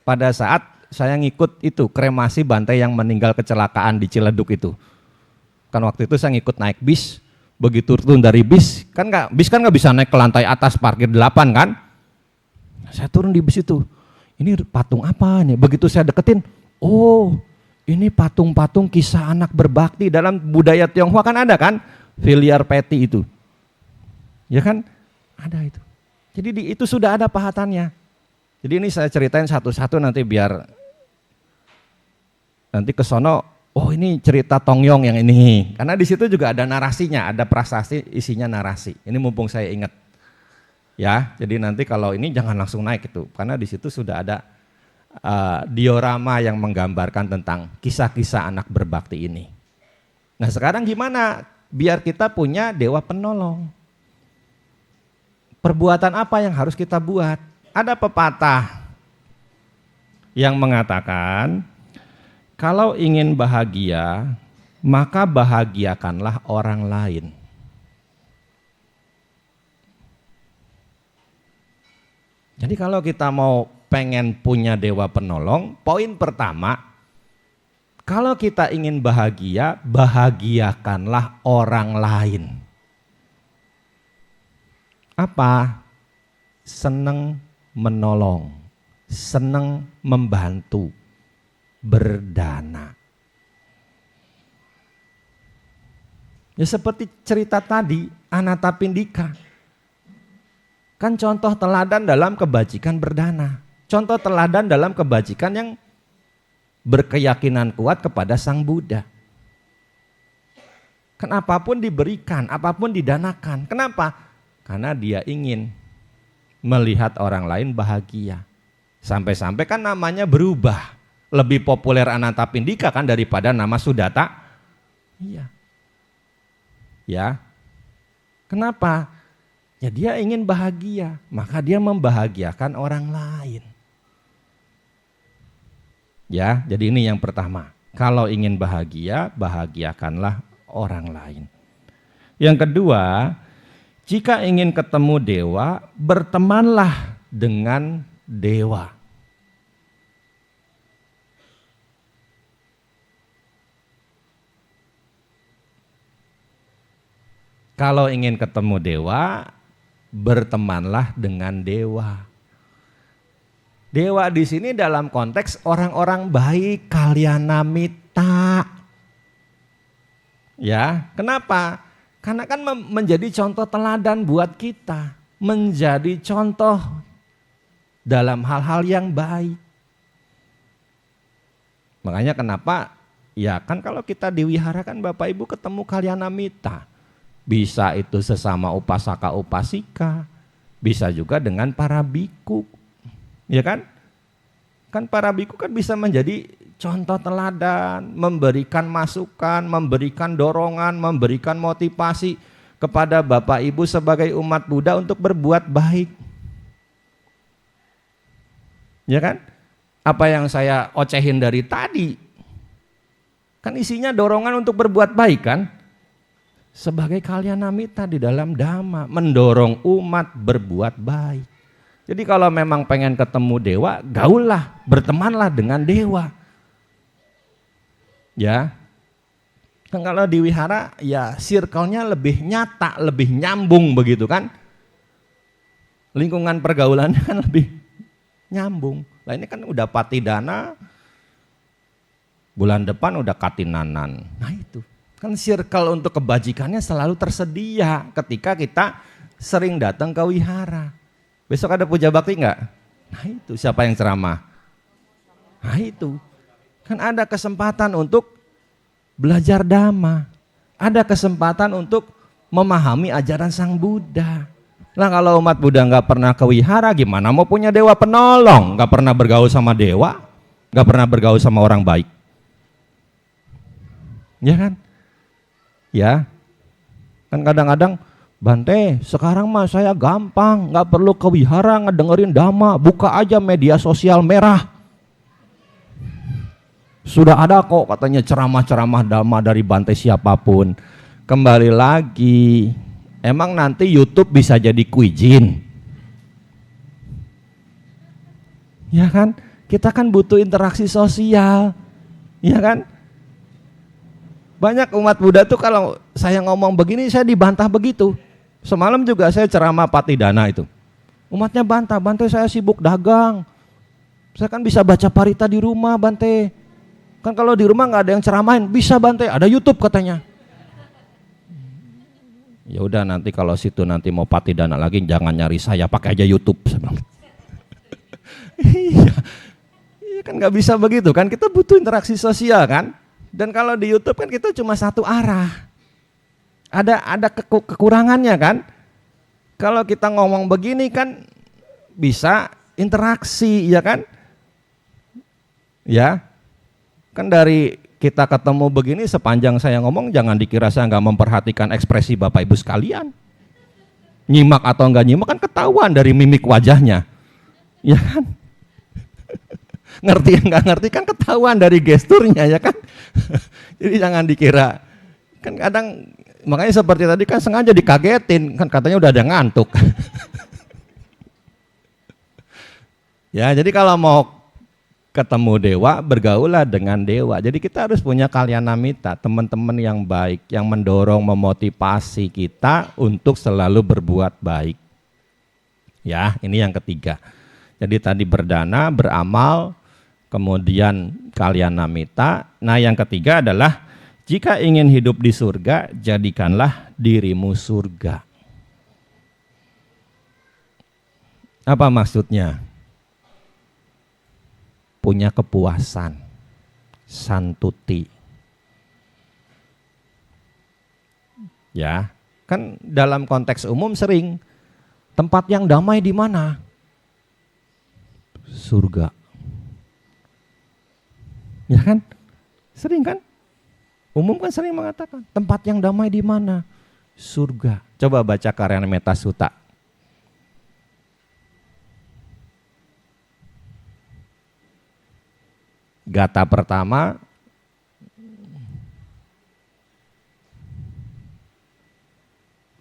pada saat saya ngikut itu kremasi Bante yang meninggal kecelakaan di Ciledug itu. Kan waktu itu saya ngikut naik bis, begitu turun dari bis kan nggak bisa naik ke lantai atas parkir 8 kan? Saya turun di bis itu. Ini patung apa nih? Begitu saya deketin, oh ini patung-patung kisah anak berbakti. Dalam budaya Tionghoa kan ada kan? Filial piety itu. Ya kan? Ada itu. Jadi itu sudah ada pahatannya. Jadi ini saya ceritain satu-satu nanti biar nanti ke sono, oh ini cerita Tongyong yang ini. Karena di situ juga ada narasinya, ada prasasti isinya narasi. Ini mumpung saya ingat. Ya, jadi nanti kalau ini jangan langsung naik itu, karena di situ sudah ada diorama yang menggambarkan tentang kisah-kisah anak berbakti ini. Nah sekarang gimana biar kita punya dewa penolong? Perbuatan apa yang harus kita buat? Ada pepatah yang mengatakan, kalau ingin bahagia, maka bahagiakanlah orang lain. Jadi kalau kita mau pengen punya dewa penolong, poin pertama, kalau kita ingin bahagia, bahagiakanlah orang lain. Apa? Senang menolong, senang membantu, berdana. Ya seperti cerita tadi, Anatapindika. Kan contoh teladan dalam kebajikan berdana. Contoh teladan dalam kebajikan yang berkeyakinan kuat kepada Sang Buddha. Kan apapun diberikan, apapun didanakan. Kenapa? Karena dia ingin melihat orang lain bahagia. Sampai-sampai kan namanya berubah. Lebih populer Anatapindika kan daripada nama Sudata. Iya. Ya. Kenapa? Ya dia ingin bahagia, maka dia membahagiakan orang lain. Ya, jadi ini yang pertama. Kalau ingin bahagia, bahagiakanlah orang lain. Yang kedua, jika ingin ketemu dewa, bertemanlah dengan dewa. Kalau ingin ketemu dewa, bertemanlah dengan dewa. Dewa di sini dalam konteks orang-orang baik, kalyana mita. Ya, kenapa? Karena kan menjadi contoh teladan buat kita, menjadi contoh dalam hal-hal yang baik. Makanya kenapa? Ya kan kalau kita di wihara kan Bapak Ibu ketemu kalyana mita. Bisa itu sesama upasaka upasika, bisa juga dengan para biku, ya kan? Kan para biku kan bisa menjadi contoh teladan, memberikan masukan, memberikan dorongan, memberikan motivasi kepada Bapak Ibu sebagai umat Buddha untuk berbuat baik. Ya kan? Apa yang saya ocehin dari tadi, kan isinya dorongan untuk berbuat baik kan? Sebagai kalyana mita di dalam dhamma, mendorong umat berbuat baik. Jadi kalau memang pengen ketemu dewa, gaullah, bertemanlah dengan dewa. Ya, kan kalau di wihara ya circle-nya lebih nyata, lebih nyambung begitu kan. Lingkungan pergaulannya kan lebih nyambung. Lah ini kan udah patidana, bulan depan udah katinanan. Nah itu. Kan circle untuk kebajikannya selalu tersedia ketika kita sering datang ke wihara. Besok ada puja bakti enggak? Nah itu siapa yang ceramah? Nah itu. Kan ada kesempatan untuk belajar dhamma. Ada kesempatan untuk memahami ajaran Sang Buddha. Nah kalau umat Buddha enggak pernah ke wihara gimana mau punya dewa penolong? Enggak pernah bergaul sama dewa, enggak pernah bergaul sama orang baik. Ya kan? Ya, kan kadang-kadang Bante sekarang mah saya gampang, nggak perlu ke wihara ngedengerin dhamma, buka aja media sosial merah. Sudah ada kok katanya ceramah-ceramah dhamma dari Bante siapapun. Kembali lagi, emang nanti YouTube bisa jadi kuijin? Ya kan, kita kan butuh interaksi sosial, ya kan? Banyak umat Buddha tuh kalau saya ngomong begini saya dibantah begitu. Semalam juga saya ceramah Patidana itu. Umatnya bantah, Bante saya sibuk dagang. Saya kan bisa baca parita di rumah, Bante. Kan kalau di rumah nggak ada yang ceramain, bisa Bante, ada YouTube katanya. Ya udah nanti kalau situ nanti mau patidana lagi jangan nyari saya, pakai aja YouTube. Iya, iya kan nggak bisa begitu kan, kita butuh interaksi sosial kan. Dan kalau di YouTube kan kita cuma satu arah. Ada kekurangannya kan. Kalau kita ngomong begini kan bisa interaksi, ya kan? Ya, kan dari kita ketemu begini sepanjang saya ngomong jangan dikira saya nggak memperhatikan ekspresi Bapak Ibu sekalian. Nyimak atau nggak nyimak kan ketahuan dari mimik wajahnya, ya kan? Ngerti yang nggak ngerti kan ketahuan dari gesturnya, ya kan? Jadi jangan dikira, kan kadang makanya seperti tadi kan sengaja dikagetin, kan katanya udah ada ngantuk. Ya, jadi kalau mau ketemu dewa, bergaulah dengan dewa. Jadi kita harus punya kalyanamita, teman-teman yang baik, yang mendorong, memotivasi kita untuk selalu berbuat baik. Ya, ini yang ketiga. Jadi tadi berdana, beramal, kemudian kalyanamita. Nah, yang ketiga adalah jika ingin hidup di surga, jadikanlah dirimu surga. Apa maksudnya? Punya kepuasan, santuti. Ya, kan dalam konteks umum sering tempat yang damai di mana? Surga. Ya kan? Sering kan? Umum kan sering mengatakan tempat yang damai di mana? Surga. Coba baca Karyanamita Sutta. Gata pertama,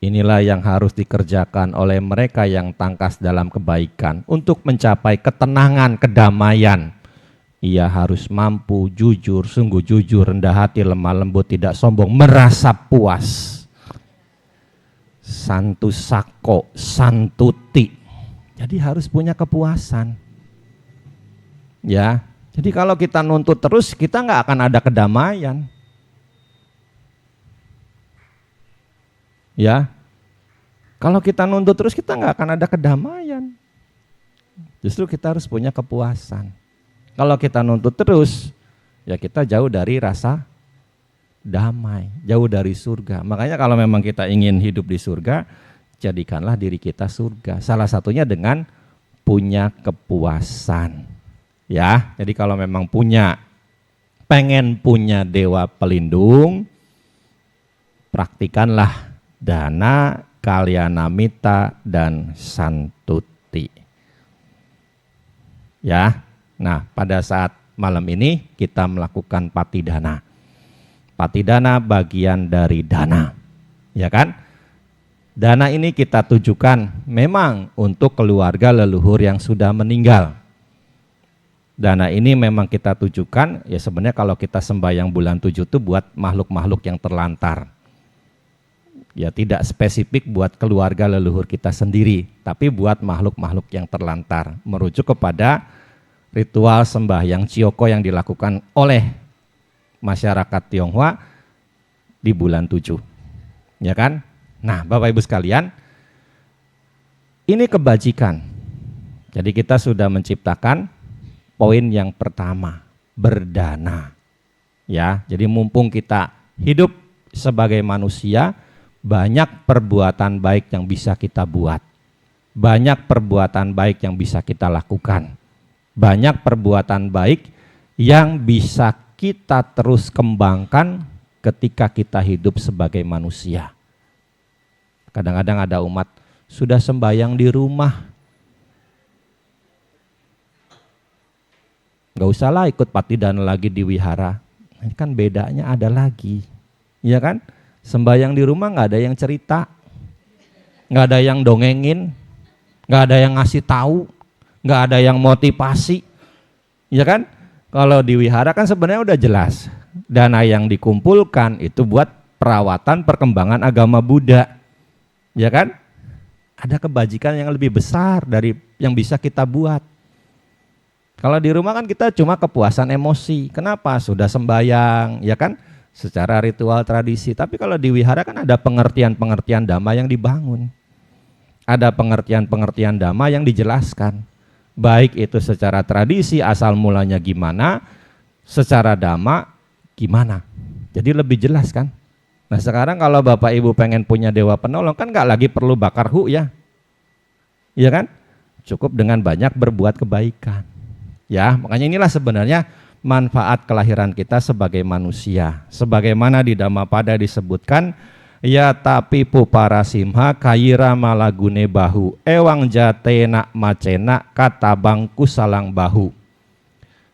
inilah yang harus dikerjakan oleh mereka yang tangkas dalam kebaikan untuk mencapai ketenangan, kedamaian. Ia harus mampu, jujur, sungguh jujur, rendah hati, lemah lembut, tidak sombong, merasa puas. Santusako, santuti. Jadi harus punya kepuasan. Ya. Jadi kalau kita nuntut terus, kita nggak akan ada kedamaian. Ya, kalau kita nuntut terus, kita nggak akan ada kedamaian. Justru kita harus punya kepuasan. Kalau kita nuntut terus, ya kita jauh dari rasa damai, jauh dari surga. Makanya kalau memang kita ingin hidup di surga, jadikanlah diri kita surga. Salah satunya dengan punya kepuasan. Ya, jadi kalau memang pengen punya dewa pelindung, praktikanlah dana, kalyanamita, dan santuti. Ya, nah pada saat malam ini kita melakukan patidana. Patidana bagian dari dana, ya kan? Dana ini kita tujukan memang untuk keluarga leluhur yang sudah meninggal. Dana ini memang kita tujukan, ya sebenarnya kalau kita sembahyang bulan 7 itu buat makhluk-makhluk yang terlantar. Ya tidak spesifik buat keluarga leluhur kita sendiri, tapi buat makhluk-makhluk yang terlantar. Merujuk kepada ritual sembahyang Ciyoko yang dilakukan oleh masyarakat Tionghoa di bulan 7. Ya kan? Nah, Bapak Ibu sekalian, ini kebajikan. Jadi kita sudah menciptakan poin yang pertama, berdana. Ya, jadi mumpung kita hidup sebagai manusia, banyak perbuatan baik yang bisa kita buat. Banyak perbuatan baik yang bisa kita lakukan. Banyak perbuatan baik yang bisa kita terus kembangkan ketika kita hidup sebagai manusia. Kadang-kadang ada umat sudah sembahyang di rumah, nggak usahlah ikut patidana lagi di wihara. Ini kan bedanya ada lagi, ya kan? Sembahyang di rumah nggak ada yang cerita, nggak ada yang dongengin, nggak ada yang ngasih tahu, nggak ada yang motivasi, ya kan? Kalau di wihara kan sebenarnya udah jelas, dana yang dikumpulkan itu buat perawatan perkembangan agama Buddha, ya kan? Ada kebajikan yang lebih besar dari yang bisa kita buat. Kalau di rumah kan kita cuma kepuasan emosi. Kenapa? Sudah sembahyang, ya kan? Secara ritual tradisi. Tapi kalau di wihara kan ada pengertian-pengertian dhamma yang dibangun. Ada pengertian-pengertian dhamma yang dijelaskan. Baik itu secara tradisi asal mulanya gimana, secara dhamma gimana. Jadi lebih jelas kan. Nah sekarang kalau Bapak Ibu pengen punya dewa penolong kan nggak lagi perlu bakar ya. Iya kan? Cukup dengan banyak berbuat kebaikan. Ya, makanya inilah sebenarnya manfaat kelahiran kita sebagai manusia. Sebagaimana di Dhammapada disebutkan, ya tapi para simha kayira malagune bahu ewang jatena macena kata bangku salang bahu.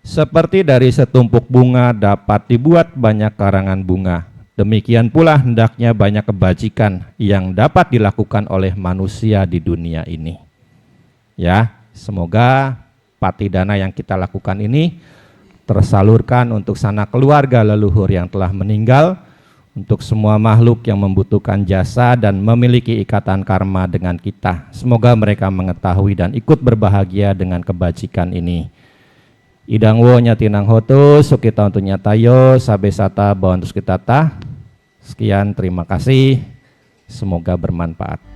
Seperti dari setumpuk bunga dapat dibuat banyak karangan bunga, demikian pula hendaknya banyak kebajikan yang dapat dilakukan oleh manusia di dunia ini. Ya, semoga patidana yang kita lakukan ini tersalurkan untuk sanak keluarga leluhur yang telah meninggal, untuk semua makhluk yang membutuhkan jasa dan memiliki ikatan karma dengan kita. Semoga mereka mengetahui dan ikut berbahagia dengan kebajikan ini. Idang wo nyatinang hotu sukita untuk nyatayo sabe sata bawantus kita ta. Sekian, terima kasih. Semoga bermanfaat.